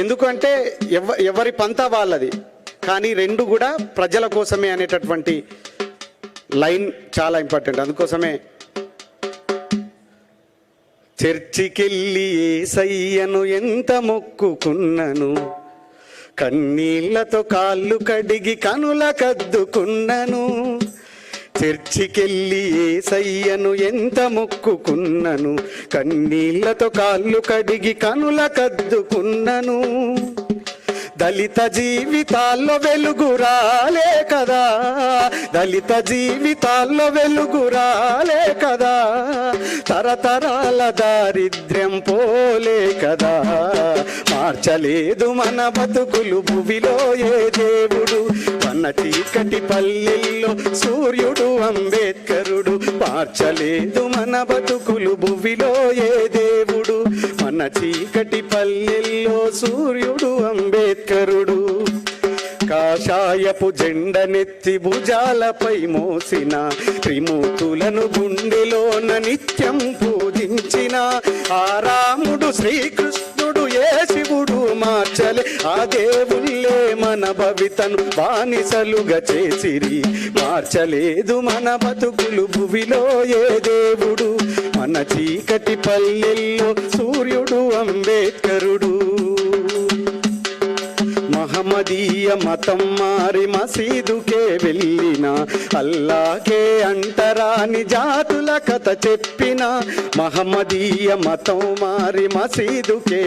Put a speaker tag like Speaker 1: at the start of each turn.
Speaker 1: ఎందుకంటే ఎవరి పంతా వాళ్ళది, కానీ రెండు కూడా ప్రజల కోసమే అనేటటువంటి లైన్ చాలా ఇంపార్టెంట్. అందుకోసమే చర్చికెళ్ళి యేసయ్యను ఎంత మొక్కుకున్నను, కన్నీళ్లతో కాళ్ళు కడిగి కనుల కద్దుకున్నను. చర్చికెళ్ళి యేసయ్యను ఎంత మొక్కుకున్నను, కన్నీళ్లతో కాళ్ళు కడిగి కనుల కద్దుకున్నను. దళిత జీవితాల్లో వెలుగు రాలే కదా, దళిత జీవితాల్లో వెలుగు రాలే కదా, తరతరాల దారిద్ర్యం పోలే కదా. మార్చలేదు మన బతుకులు భువిలో ఏ దేవుడు, మన చీకటి పల్లెల్లో సూర్యుడు అంబేద్కరుడు. మార్చలేదు మన బతుకులు భువిలో ఏ దేవుడు, మన చీకటి పల్లెల్లో సూర్యుడు అంబేద్కరుడు. కాషాయపు జెండనెత్తి భుజాలపై మోసిన, త్రిమూర్తులను గుండెలోన నిత్యం పూజించిన ఆ రాముడు శ్రీకృష్ణుడు ఏ శివుడు మార్చలే ఆ దేవుళ్ళే మన భవితను బానిసలుగా చేసిరి. మార్చలేదు మన బతుకులు భువిలో ఏ దేవుడు, మన చీకటి పల్లెల్లో సూర్యుడు అంబేద్కరుడు. మహమ్మదీయ మతం మారి మసీదుకే వెళ్ళిన, అల్లాకే అంటరాని జాతుల కథ చెప్పిన. మహమ్మదీయ మతం మారి మసీదుకే